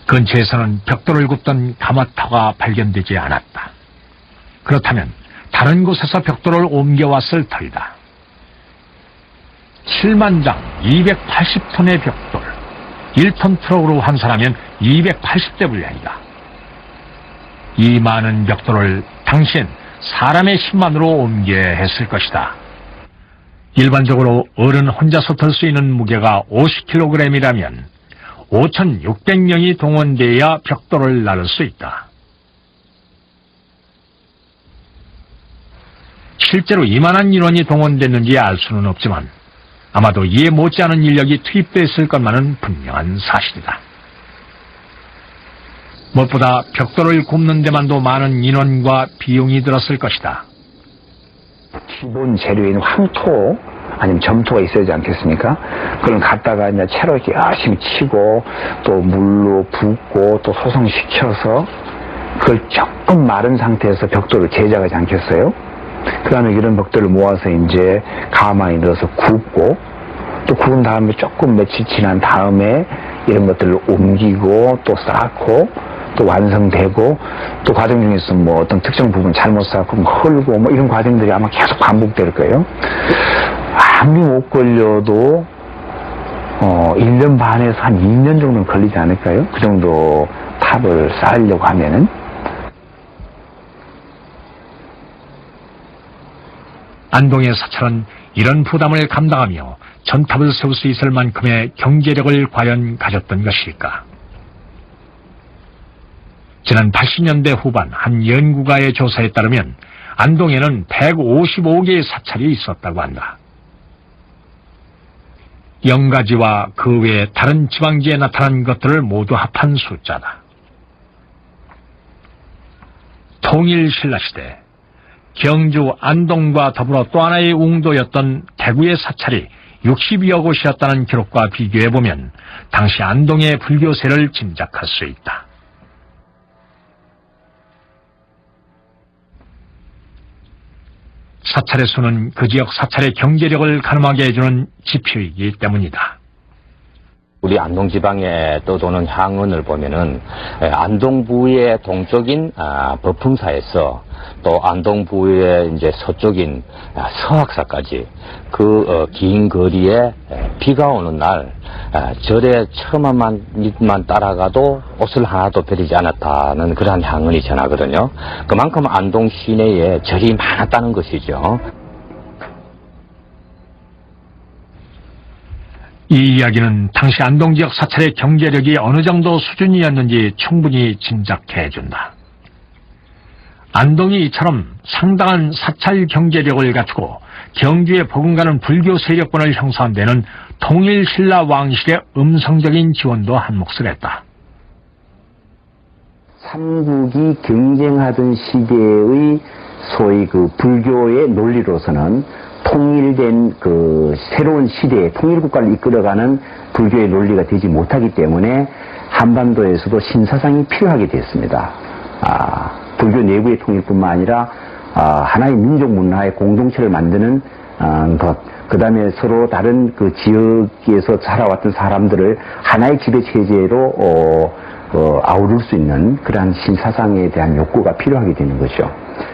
근처에서는 벽돌을 굽던 가마터가 발견되지 않았다. 그렇다면 다른 곳에서 벽돌을 옮겨왔을 터이다. 70,000장 280톤의 벽돌, 1톤 트럭으로 환산하면 280대 분량이다. 이 많은 벽돌을 당시엔 사람의 힘만으로 옮겨야 했을 것이다. 일반적으로 어른 혼자서 들 수 있는 무게가 50kg이라면 5,600명이 동원되어야 벽돌을 나를 수 있다. 실제로 이만한 인원이 동원됐는지 알 수는 없지만 아마도 이에 못지않은 인력이 투입됐을 것만은 분명한 사실이다. 무엇보다 벽돌을 굽는 데만도 많은 인원과 비용이 들었을 것이다. 기본 재료인 황토 아니면 점토가 있어야 하지 않겠습니까? 그걸 갖다가 이제 채로 이렇게 열심히 치고 또 물로 붓고 또 소성시켜서 그걸 조금 마른 상태에서 벽돌을 제작하지 않겠어요? 그 다음에 이런 벽돌을 모아서 이제 가마에 넣어서 굽고 또 구운 다음에 조금 며칠 지난 다음에 이런 것들을 옮기고 또 쌓고 또 완성되고 또 과정 중에서 뭐 어떤 특정 부분 잘못 쌓고 헐고 뭐 이런 과정들이 아마 계속 반복될 거예요. 아무리 못 걸려도 1년 반에서 한 2년 정도는 걸리지 않을까요? 그 정도 탑을 쌓으려고 하면은. 안동의 사찰은 이런 부담을 감당하며 전탑을 세울 수 있을 만큼의 경제력을 과연 가졌던 것일까? 지난 80년대 후반 한 연구가의 조사에 따르면 안동에는 155개의 사찰이 있었다고 한다. 영가지와 그 외 다른 지방지에 나타난 것들을 모두 합한 숫자다. 통일신라시대 경주 안동과 더불어 또 하나의 웅도였던 대구의 사찰이 60여 곳이었다는 기록과 비교해보면 당시 안동의 불교세를 짐작할 수 있다. 사찰의 수는 그 지역 사찰의 경제력을 가늠하게 해주는 지표이기 때문이다. 우리 안동 지방에 떠도는 향은을 보면은 안동부의 동쪽인 법흥사에서 또 안동부의 이제 서쪽인 서학사까지 그 긴 거리에 비가 오는 날 절에 처마만 따라가도 옷을 하나도 버리지 않았다는 그러한 향언이 전하거든요. 그만큼 안동 시내에 절이 많았다는 것이죠. 이 이야기는 당시 안동 지역 사찰의 경제력이 어느 정도 수준이었는지 충분히 짐작해준다. 안동이 이처럼 상당한 사찰 경제력을 갖추고 경주에 버금가는 불교 세력권을 형성한 데는 통일신라 왕실의 음성적인 지원도 한 몫을 했다. 삼국이 경쟁하던 시대의 소위 그 불교의 논리로서는 통일된 그 새로운 시대의 통일국가를 이끌어가는 불교의 논리가 되지 못하기 때문에 한반도에서도 신사상이 필요하게 됐습니다. 불교 내부의 통일뿐만 아니라 하나의 민족 문화의 공동체를 만드는 것, 그 다음에 서로 다른 그 지역에서 살아왔던 사람들을 하나의 지배 체제로 아우를 수 있는 그러한 신사상에 대한 욕구가 필요하게 되는 거죠.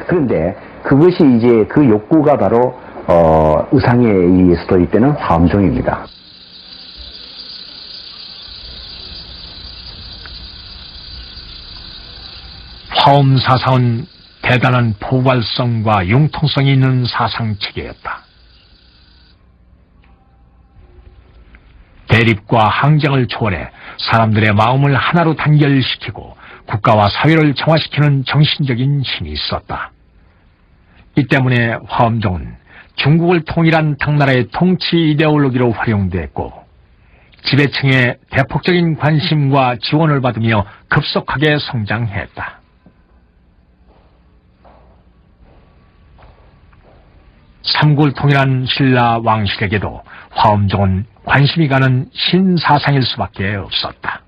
그런데 그것이 이제 그 욕구가 바로 의상에 의해서도 이때는 화엄종입니다. 화엄 사상은 대단한 포괄성과 융통성이 있는 사상체계였다. 대립과 항쟁을 초월해 사람들의 마음을 하나로 단결시키고 국가와 사회를 정화시키는 정신적인 힘이 있었다. 이 때문에 화엄종은 중국을 통일한 당나라의 통치 이데올로기로 활용됐고 지배층의 대폭적인 관심과 지원을 받으며 급속하게 성장했다. 삼국을 통일한 신라 왕실에게도 화엄종은 관심이 가는 신사상일 수밖에 없었다.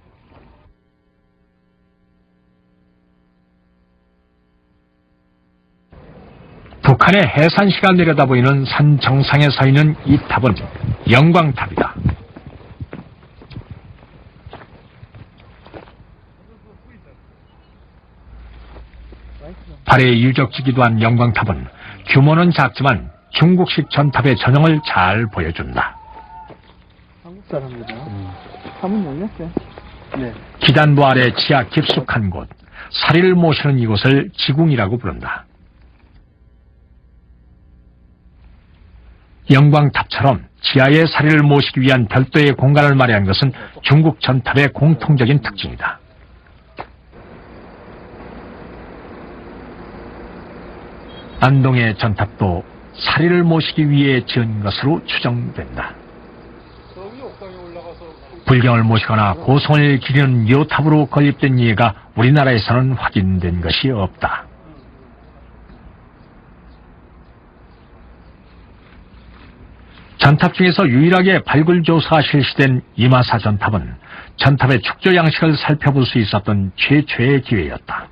북한의 해산시가 내려다보이는 산 정상에 서 있는 이 탑은 영광탑이다. 발해의 유적지기도 한 영광탑은 규모는 작지만 중국식 전탑의 전형을 잘 보여준다. 한국 사람입니다. 한번 열렸어요. 네. 기단부 아래 지하 깊숙한 곳, 사리를 모시는 이곳을 지궁이라고 부른다. 영광탑처럼 지하에 사리를 모시기 위한 별도의 공간을 마련한 것은 중국 전탑의 공통적인 특징이다. 안동의 전탑도 사리를 모시기 위해 지은 것으로 추정된다. 불경을 모시거나 고성을 기리는 요탑으로 건립된 예가 우리나라에서는 확인된 것이 없다. 전탑 중에서 유일하게 발굴조사가 실시된 이마사 전탑은 전탑의 축조 양식을 살펴볼 수 있었던 최초의 기회였다.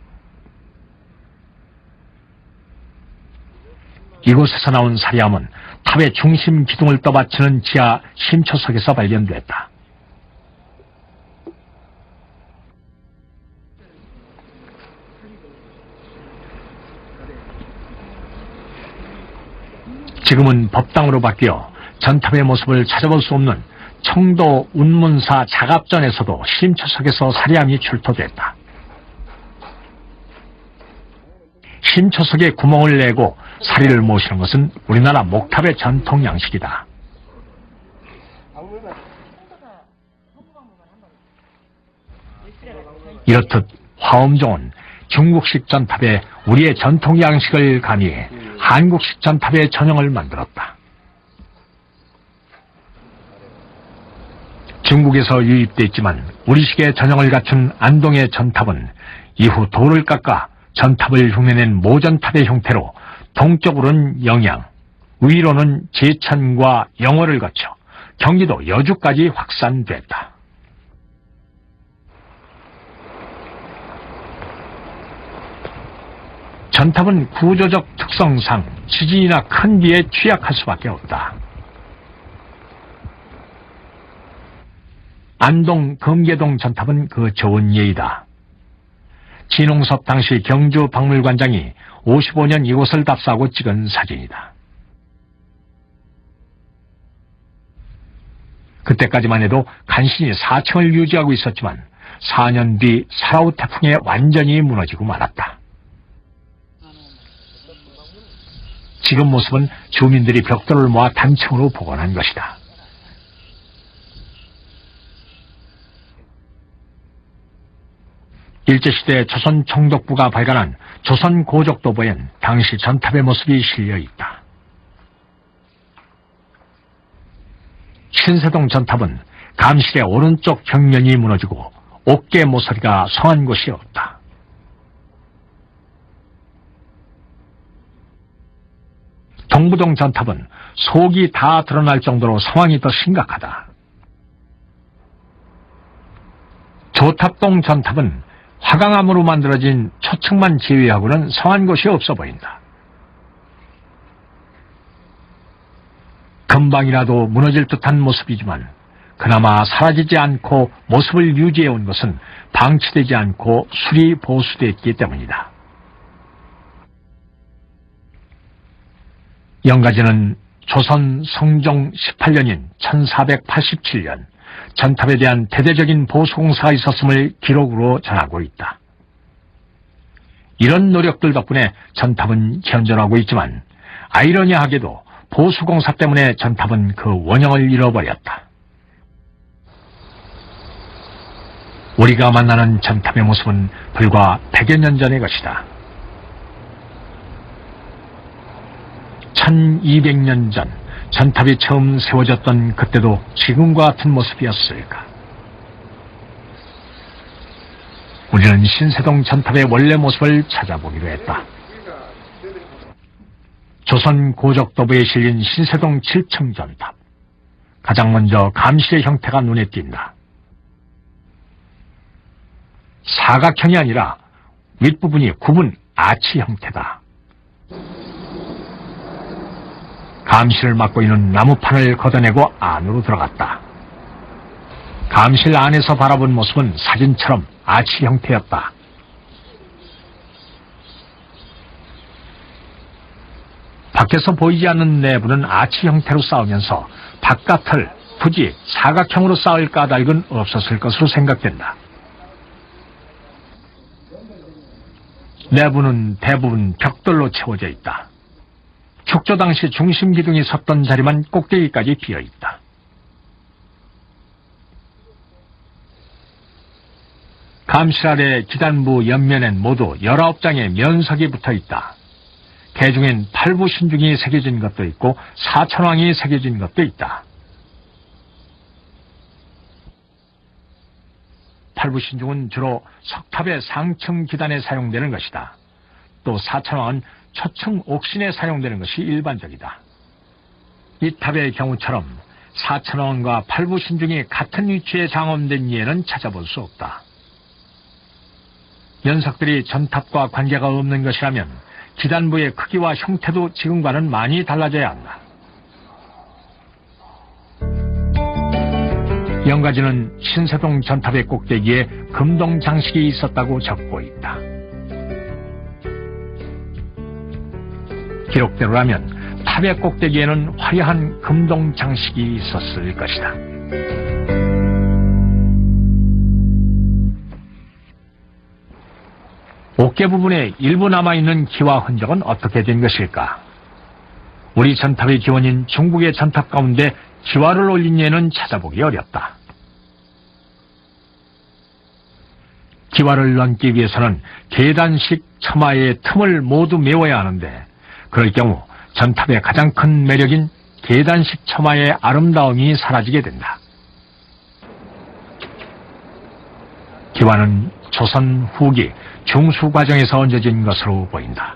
이곳에서 나온 사리함은 탑의 중심 기둥을 떠받치는 지하 심초석에서 발견됐다. 지금은 법당으로 바뀌어 전탑의 모습을 찾아볼 수 없는 청도 운문사 작압전에서도 심초석에서 사리함이 출토됐다. 심초석에 구멍을 내고 사리를 모시는 것은 우리나라 목탑의 전통 양식이다. 이렇듯 화엄종은 중국식 전탑에 우리의 전통 양식을 가미해 한국식 전탑의 전형을 만들었다. 중국에서 유입됐지만 우리식의 전형을 갖춘 안동의 전탑은 이후 돌을 깎아 전탑을 흉내낸 모전탑의 형태로 동쪽으로는 영양, 위로는 제천과 영월을 거쳐 경기도 여주까지 확산됐다. 전탑은 구조적 특성상 지진이나 큰 비에 취약할 수밖에 없다. 안동 금계동 전탑은 그 좋은 예이다. 진홍섭 당시 경주 박물관장이 55년 이곳을 답사하고 찍은 사진이다. 그때까지만 해도 간신히 4층을 유지하고 있었지만 4년 뒤 사라우 태풍에 완전히 무너지고 말았다. 지금 모습은 주민들이 벽돌을 모아 단층으로 복원한 것이다. 일제시대 조선 총독부가 발간한 조선 고족도보엔 당시 전탑의 모습이 실려 있다. 신세동 전탑은 감실의 오른쪽 벽면이 무너지고 옥계 모서리가 성한 곳이 없다. 동부동 전탑은 속이 다 드러날 정도로 상황이 더 심각하다. 조탑동 전탑은 화강암으로 만들어진 초층만 제외하고는 성한 곳이 없어 보인다. 금방이라도 무너질 듯한 모습이지만 그나마 사라지지 않고 모습을 유지해온 것은 방치되지 않고 수리 보수됐기 때문이다. 영가지는 조선 성종 18년인 1487년 전탑에 대한 대대적인 보수공사가 있었음을 기록으로 전하고 있다. 이런 노력들 덕분에 전탑은 현존하고 있지만 아이러니하게도 보수공사 때문에 전탑은 그 원형을 잃어버렸다. 우리가 만나는 전탑의 모습은 불과 100여 년 전의 것이다. 1200년 전 전탑이 처음 세워졌던 그때도 지금과 같은 모습이었을까? 우리는 신세동 전탑의 원래 모습을 찾아보기로 했다. 조선 고족도부에 실린 신세동 7층 전탑. 가장 먼저 감실의 형태가 눈에 띈다. 사각형이 아니라 윗부분이 굽은 아치 형태다. 감실을 막고 있는 나무판을 걷어내고 안으로 들어갔다. 감실 안에서 바라본 모습은 사진처럼 아치 형태였다. 밖에서 보이지 않는 내부는 아치 형태로 쌓으면서 바깥을 굳이 사각형으로 쌓을 까닭은 없었을 것으로 생각된다. 내부는 대부분 벽돌로 채워져 있다. 축조 당시 중심 기둥이 섰던 자리만 꼭대기까지 비어있다. 감실 아래 기단부 옆면엔 모두 19장의 면석이 붙어있다. 개중엔 팔부신중이 새겨진 것도 있고 사천왕이 새겨진 것도 있다. 팔부신중은 주로 석탑의 상층 기단에 사용되는 것이다. 또 사천왕은 초층 옥신에 사용되는 것이 일반적이다. 이 탑의 경우처럼 사천왕과 팔부신중이 같은 위치에 장엄된 예는 찾아볼 수 없다. 연석들이 전탑과 관계가 없는 것이라면 기단부의 크기와 형태도 지금과는 많이 달라져야 한다. 영가지는 신세동 전탑의 꼭대기에 금동 장식이 있었다고 적고 있다. 기록대로라면 탑의 꼭대기에는 화려한 금동 장식이 있었을 것이다. 옥계 부분에 일부 남아있는 기와 흔적은 어떻게 된 것일까? 우리 전탑의 기원인 중국의 전탑 가운데 기와를 올린 예는 찾아보기 어렵다. 기와를 넣기 위해서는 계단식 처마의 틈을 모두 메워야 하는데 그럴 경우 전탑의 가장 큰 매력인 계단식 처마의 아름다움이 사라지게 된다. 기와는 조선 후기 중수 과정에서 얹어진 것으로 보인다.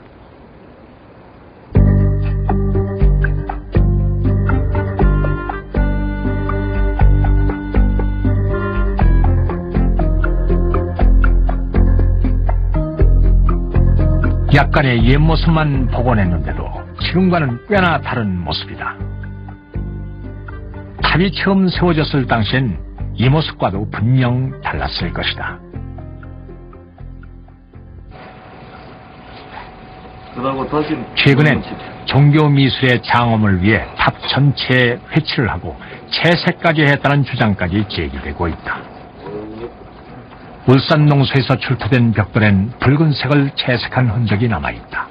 약간의 옛 모습만 복원했는데도 지금과는 꽤나 다른 모습이다. 탑이 처음 세워졌을 당시엔 이 모습과도 분명 달랐을 것이다. 최근엔 종교미술의 장엄을 위해 탑 전체에 회치를 하고 채색까지 했다는 주장까지 제기되고 있다. 울산 농소에서 출토된 벽돌엔 붉은색을 채색한 흔적이 남아있다.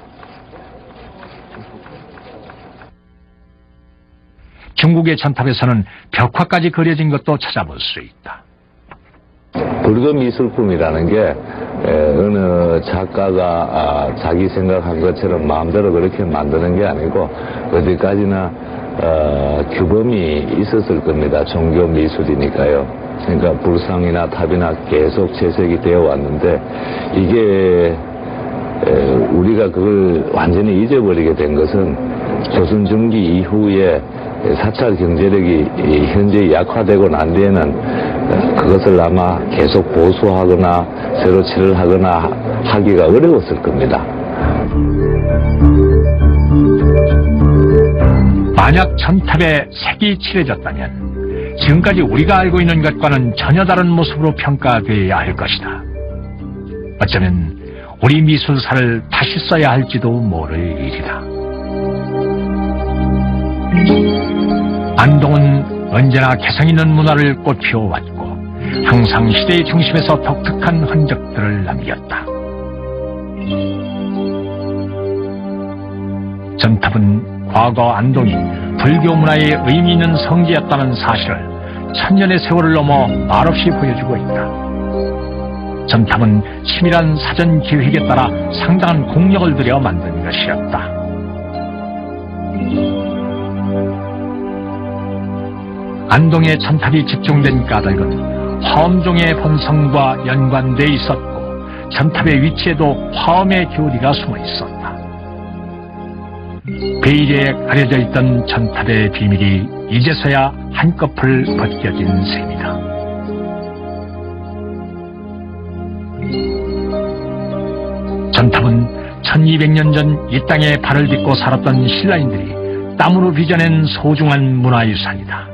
중국의 전탑에서는 벽화까지 그려진 것도 찾아볼 수 있다. 붉은 미술품이라는 게 어느 작가가 자기 생각한 것처럼 마음대로 그렇게 만드는 게 아니고 어디까지나 규범이 있었을 겁니다. 종교 미술이니까요. 그러니까 불상이나 탑이나 계속 채색이 되어 왔는데 이게 우리가 그걸 완전히 잊어버리게 된 것은 조선 중기 이후에 사찰 경제력이 현재 약화되고 난 뒤에는 그것을 아마 계속 보수하거나 새로 칠을 하거나 하기가 어려웠을 겁니다. 만약 전탑에 색이 칠해졌다면 지금까지 우리가 알고 있는 것과는 전혀 다른 모습으로 평가되어야 할 것이다. 어쩌면 우리 미술사를 다시 써야 할지도 모를 일이다. 안동은 언제나 개성 있는 문화를 꽃피워왔고 항상 시대의 중심에서 독특한 흔적들을 남겼다. 전탑은 과거 안동이 불교 문화의 의미 있는 성지였다는 사실을 천년의 세월을 넘어 말없이 보여주고 있다. 전탑은 치밀한 사전 기획에 따라 상당한 공력을 들여 만든 것이었다. 안동의 전탑이 집중된 까닭은 화엄종의 본성과 연관돼 있었고 전탑의 위치에도 화엄의 교리가 숨어 있었다. 베일에 가려져 있던 전탑의 비밀이 이제서야 한꺼풀 벗겨진 셈이다. 전탑은 1200년 전 이 땅에 발을 딛고 살았던 신라인들이 땀으로 빚어낸 소중한 문화유산이다.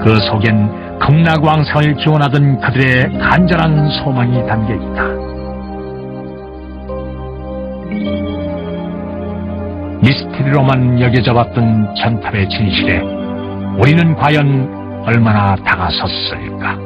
그 속엔 극락왕성을 기원하던 그들의 간절한 소망이 담겨 있다. 미스테리로만 여겨져 왔던 전탑의 진실에 우리는 과연 얼마나 다가섰을까?